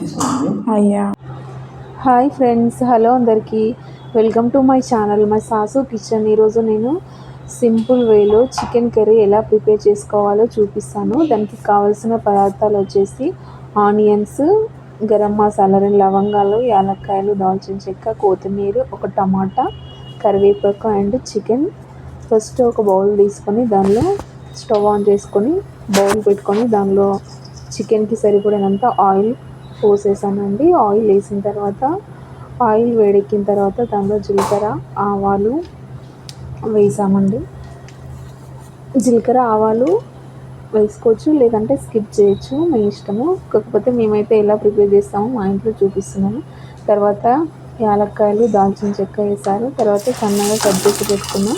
అయ్యా hi friends, hello అందరికీ, welcome to my channel my sauce kitchen. ఈరోజు నేను సింపుల్ వేలో చికెన్ కర్రీ ఎలా ప్రిపేర్ చేసుకోవాలో చూపిస్తాను. దానికి కావాల్సిన పదార్థాలు వచ్చేసి ఆనియన్స్, గరం మసాలా, 2 లవంగాలు, యాలక్కాయలు, దాల్చిన చెక్క, కొత్తిమీర, ఒక టమాటా, కరివేపాకు అండ్ చికెన్. ఫస్ట్ ఒక బౌల్ తీసుకొని దానిలో స్టవ్ ఆన్ చేసుకొని బౌల్ పెట్టుకొని దానిలో చికెన్కి సరిపడినంత ఆయిల్ పోసేసానండి. ఆయిల్ వేసిన తర్వాత ఆయిల్ వేడెక్కిన తర్వాత దానిలో జీలకర్ర, ఆవాలు వేసామండి. జీలకర్ర, ఆవాలు వేసుకోవచ్చు, లేదంటే స్కిప్ చేయొచ్చు, మీ ఇష్టము. కాకపోతే మేమైతే ఎలా ప్రిపేర్ చేస్తామో మా ఇంట్లో చూపిస్తున్నాము. తర్వాత యాలక్కాయలు, దాల్చిన చెక్క వేసారు. తర్వాత సన్నగా కట్ చేసి పెట్టుకున్న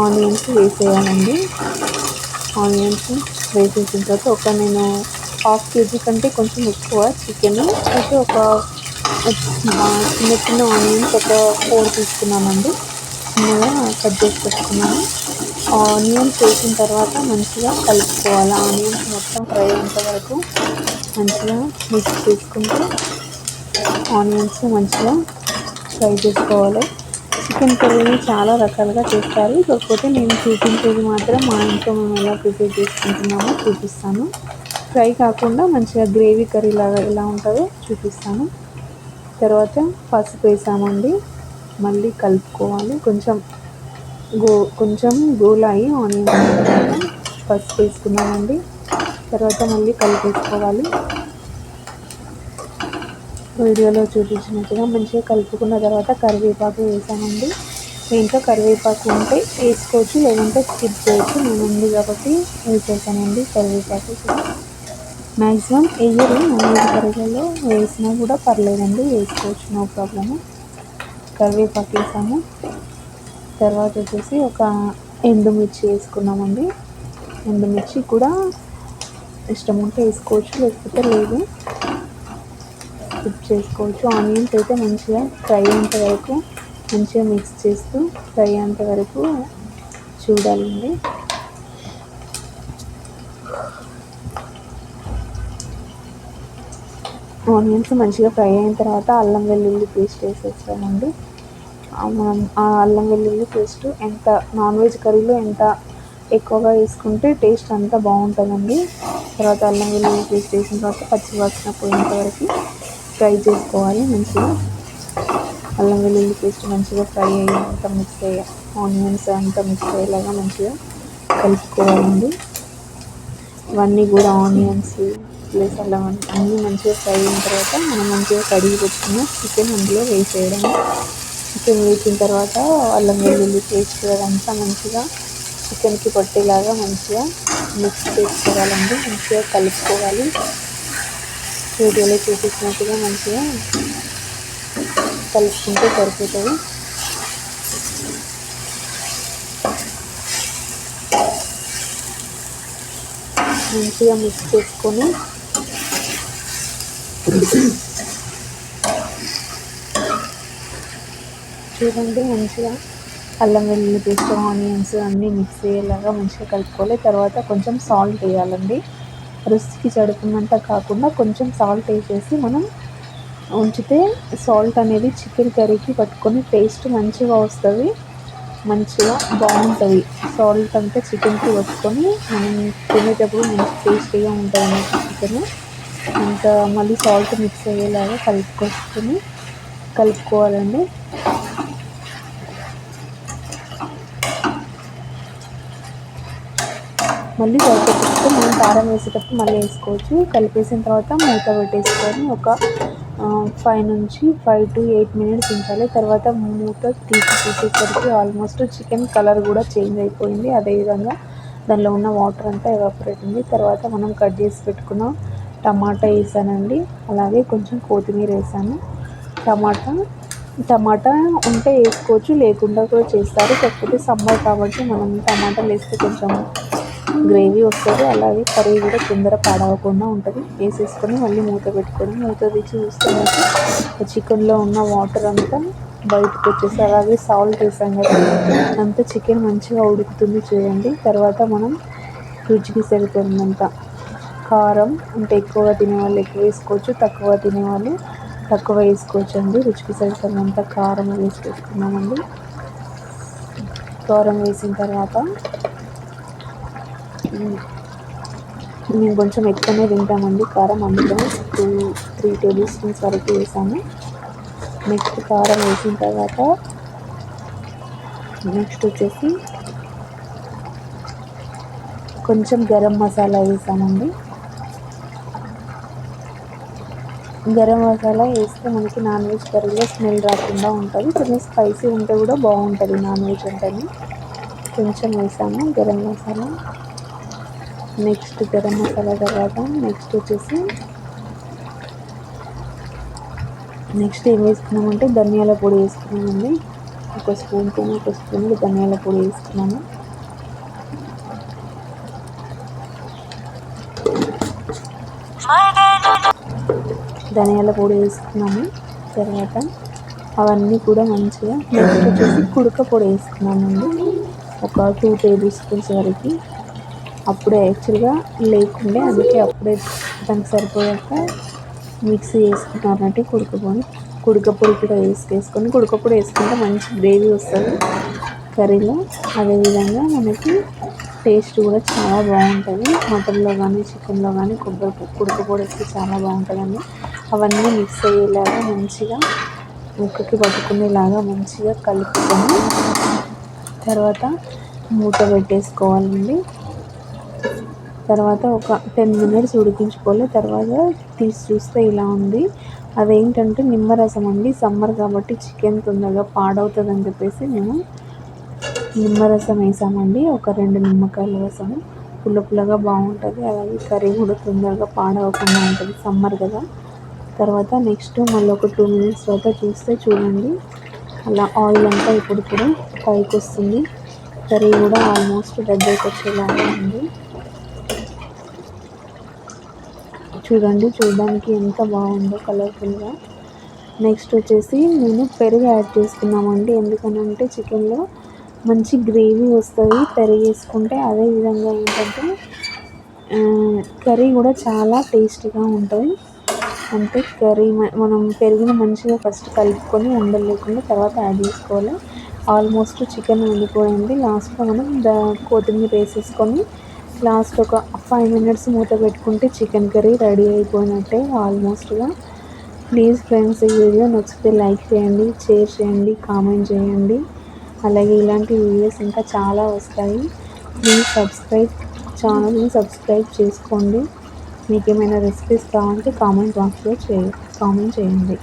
ఆనియన్స్ వేసేయాలండి. ఆనియన్స్ వేసేసిన తర్వాత నేను హాఫ్ కేజీ కంటే కొంచెం ఎక్కువ చికెన్ అయితే ఒక చిన్న చిన్న ఆనియన్స్ ఒక 4 తీసుకున్నామండి. చిన్నగా కట్ చేసి పెట్టుకున్నాను. ఆనియన్స్ వేసిన తర్వాత మంచిగా కలుపుకోవాలి. ఆనియన్స్ మొత్తం ఫ్రై అయ్యేంత వరకు మంచిగా మిక్స్ చేసుకుంటూ ఆనియన్స్ మంచిగా ఫ్రై చేసుకోవాలి. చికెన్ కర్రీని చాలా రకాలుగా చేస్తారు, కాకపోతే నేను చూపించేది మాత్రం మా ఇంట్లో మేము ఎలా ప్రిపేర్ చేసుకుంటున్నామో చూపిస్తాను. ఫ్రై కాకుండా మంచిగా గ్రేవీ కర్రీ లాగా ఎలా ఉంటుందో చూపిస్తాను. తర్వాత పసుపు వేసామండి, మళ్ళీ కలుపుకోవాలి. కొంచెం గోలాయి ఆనియన్స్ తర్వాత పసుపు వేసుకున్నామండి. తర్వాత మళ్ళీ కలిపేసుకోవాలి. వీడియోలో చూపించినట్టుగా మంచిగా కలుపుకున్న తర్వాత కరివేపాకు వేసామండి. ఇంట్లో కరివేపాకు ఉంటే వేసుకోవచ్చు, లేదంటే స్కిప్ చేయొచ్చు. నేను ఉంది కాబట్టి వేసేసానండి. కరివేపాకు మ్యాక్సిమం వేయరు, నాన్ వెజ్ కర్రీలలో వేసినా కూడా పర్లేదండి, వేసుకోవచ్చు, నో ప్రాబ్లము. కరివేపాకు వేసాము. తర్వాత వచ్చేసి ఒక ఎండుమిర్చి వేసుకున్నామండి. ఎండుమిర్చి కూడా ఇష్టం ఉంటే వేసుకోవచ్చు, లేకపోతే లేదు, స్కిప్ చేసుకోవచ్చు. ఆనియన్స్ అయితే మంచిగా ఫ్రై అయ్యేంత వరకు మంచిగా మిక్స్ చేస్తూ ఫ్రై అయ్యేంత వరకు చూడాలండి. ఆనియన్స్ మంచిగా ఫ్రై అయిన తర్వాత అల్లం వెల్లుల్లి పేస్ట్ వేసేస్తామండి. మనం ఆ అల్లం వెల్లుల్లి పేస్ట్ ఎంత నాన్ వెజ్ కర్రీలో ఎంత ఎక్కువగా వేసుకుంటే టేస్ట్ అంతా బాగుంటుందండి. తర్వాత అల్లం వెల్లుల్లి పేస్ట్ వేసిన తర్వాత పచ్చివాసన పోయేంత వరకు ఫ్రై చేసుకోవాలి. మంచిగా అల్లం వెల్లుల్లి పేస్ట్ మంచిగా ఫ్రై అయ్యేంత మిక్స్ ఆనియన్స్ అంతా మిక్స్ అయ్యేలాగా మంచిగా కలుపుకోవాలండి. ఇవన్నీ కూడా ఆనియన్స్ ప్లస్ అల్లం అన్నీ మంచిగా ఫ్రై అయిన తర్వాత మనం మంచిగా కడిగి పెట్టుకున్న చికెన్ అందులో వేసేయడం. చికెన్ వేసిన తర్వాత అల్లం వెల్లుల్లి పేస్ట్ అదంతా మంచిగా చికెన్కి పట్టేలాగా మంచిగా మిక్స్ చేసుకోవాలండి. మంచిగా కలుపుకోవాలి. వీడియోలో చూపించినట్టుగా మంచిగా కలుపుకుంటే సరిపోతుంది. మంచిగా మిక్స్ చేసుకొని చూడండి, మంచిగా అల్లం వెల్లుల్లి పేస్ట్ ఆనియన్స్ అన్నీ మిక్స్ అయ్యేలాగా మంచిగా కలుపుకోవాలి. తర్వాత కొంచెం సాల్ట్ వేయాలండి. రుచికి సరిపడినంత కాకుండా కొంచెం సాల్ట్ వేసేసి మనం ఉంచితే సాల్ట్ అనేది చికెన్ కర్రీకి పట్టుకొని టేస్ట్ మంచిగా వస్తుంది, మంచిగా బాగుంటుంది. సాల్ట్ అంతా చికెన్కి పట్టుకొని మనం తినేటప్పుడు మంచి టేస్టీగా ఉంటుంది అన్నట్టు చికెన్. ఇంకా మళ్ళీ సాల్ట్ మిక్స్ అయ్యేలాగా కలుపుకోవాలండి. మళ్ళీ సరిపోతే మనం కారం వేసేటప్పుడు మళ్ళీ వేసుకోవచ్చు. కలిపేసిన తర్వాత మూత పెట్టేసుకొని ఒక 5 to 8 మినిట్స్ ఉంచాలి. తర్వాత మూత తీసేసరికి ఆల్మోస్ట్ చికెన్ కలర్ కూడా చేంజ్ అయిపోయింది. అదేవిధంగా దానిలో ఉన్న వాటర్ అంతా ఎవాపరేట్ ఉంది. తర్వాత మనం కట్ చేసి పెట్టుకున్న టమాటా వేసానండి. అలాగే కొంచెం కొత్తిమీర వేసాను. టమాటా ఉంటే వేసుకోవచ్చు, లేకుండా కూడా చేస్తారు. కాకపోతే సమ్మర్ కాబట్టి మనం టమాటాలు వేస్తే కొంచెం గ్రేవీ వస్తుంది, అలాగే కర్రీ కూడా తొందర పాడవకుండా ఉంటుంది. వేసేసుకొని మళ్ళీ మూత పెట్టుకొని మూత తీసి చూస్తే చికెన్లో ఉన్న వాటర్ అంతా బయటకు వచ్చేసి, అలాగే సాల్ట్ వేసాం కదా, అంతా చికెన్ మంచిగా ఉడుకుతుంది చూడండి. తర్వాత మనం రుచికి సరిపడినంత కారం అంటే ఎక్కువగా తినేవాళ్ళు ఎక్కువ వేసుకోవచ్చు, తక్కువ తినేవాళ్ళు తక్కువ వేసుకోవచ్చు అండి. రుచికి సరిపడినంత కారం వేసుకుంటున్నామండి. కారం వేసిన తర్వాత మేము కొంచెం ఎక్కువనే తింటామండి కారం, అందుకని 3 టేబుల్ స్పూన్స్ వరకు వేసాము. నెక్స్ట్ కారం వేసిన తర్వాత నెక్స్ట్ వచ్చేసి కొంచెం గరం మసాలా వేసామండి. గరం మసాలా వేస్తే మనకి నాన్ వెజ్ కర్రీలో స్మెల్ రాకుండా ఉంటుంది. కొంచెం స్పైసీ ఉంటే కూడా బాగుంటుంది నాన్ వెజ్ అంటేనే. కొంచెం వేసాము గరం మసాలా. నెక్స్ట్ గరం మసాలా తర్వాత నెక్స్ట్ వచ్చేసి నెక్స్ట్ ఏం వేసుకున్నామంటే ధనియాల పొడి వేసుకున్నామండి. ఒక స్పూన్ ధనియాల పొడి వేసుకున్నాము. ధనియాల పొడి వేసుకున్నాము. తర్వాత అవన్నీ కూడా మంచిగా నెక్స్ట్ వచ్చేసి కుడక పొడి వేసుకున్నామండి. ఒక 2 టేబుల్ స్పూన్స్ వరకు. అప్పుడే యాక్చువల్గా లేకుండే, అందుకే అప్పుడే దానికి సరిపోయాక మిక్సీ వేసుకున్నారంటే కుడక పొడి కూడా వేసుకొని కుడక పొడి వేసుకుంటే మంచి గ్రేవీ వస్తుంది కర్రీలో. అదేవిధంగా మనకి టేస్ట్ కూడా చాలా బాగుంటుంది. మటన్లో కానీ చికెన్లో కానీ కుడక పొడి వేస్తే చాలా బాగుంటుందండి. అవన్నీ మిక్స్ అయ్యేలాగా మంచిగా ముక్కకి పట్టుకునేలాగా మంచిగా కలుపుకొని తర్వాత మూత పెట్టేసుకోవాలండి. తర్వాత ఒక 10 మినిట్స్ ఉడికించుకోవాలి. తర్వాత తీసి చూస్తే ఇలా ఉంది. అదేంటంటే నిమ్మరసం అండి. సమ్మర్ కాబట్టి చికెన్ తొందరగా పాడవుతుందని చెప్పేసి మేము నిమ్మరసం వేసామండి. ఒక 2 నిమ్మకాయల రసము పుల్లగా బాగుంటుంది. అలాగే కర్రీ కూడా తొందరగా పాడవకుండా ఉంటుంది సమ్మర్ కదా. తర్వాత నెక్స్ట్ మళ్ళీ ఒక 2 మినిట్స్ తర్వాత చూస్తే చూడండి అలా ఆయిల్ అంతా ఇప్పుడు పైకి వస్తుంది. కర్రీ కూడా ఆల్మోస్ట్ దగ్గరికి వచ్చేలాగా ఉంది. చూడండి, చూడడానికి ఎంత బాగుందో కలర్ఫుల్గా. నెక్స్ట్ వచ్చేసి నేను పెరుగు యాడ్ చేసుకున్నామండి. ఎందుకనంటే చికెన్లో మంచి గ్రేవీ వస్తుంది పెరుగు వేసుకుంటే. అదేవిధంగా ఏంటంటే కర్రీ కూడా చాలా టేస్టీగా ఉంటుంది. అంటే కర్రీ మనం పెరుగుని మంచిగా ఫస్ట్ కలుపుకొని ఉండలు లేకుండా తర్వాత యాడ్ చేసుకోవాలి. ఆల్మోస్ట్ చికెన్ వండిపోయింది. లాస్ట్లో మనం కొత్తిమీర వేసేసుకొని లాస్ట్ ఒక 5 మినిట్స్ మూత పెట్టుకుంటే చికెన్ కర్రీ రెడీ అయిపోయినట్టే ఆల్మోస్ట్గా. ప్లీజ్ ఫ్రెండ్స్, ఈ వీడియో నచ్చితే లైక్ చేయండి, షేర్ చేయండి, కామెంట్ చేయండి. అలాగే ఇలాంటి వీడియోస్ ఇంకా చాలా వస్తాయి. ప్లీజ్ ఛానల్ని సబ్స్క్రైబ్ చేసుకోండి. మీకు ఏమైనా రెసిపీస్ కావాలంటే కామెంట్ బాక్స్లో కామెంట్ చేయండి.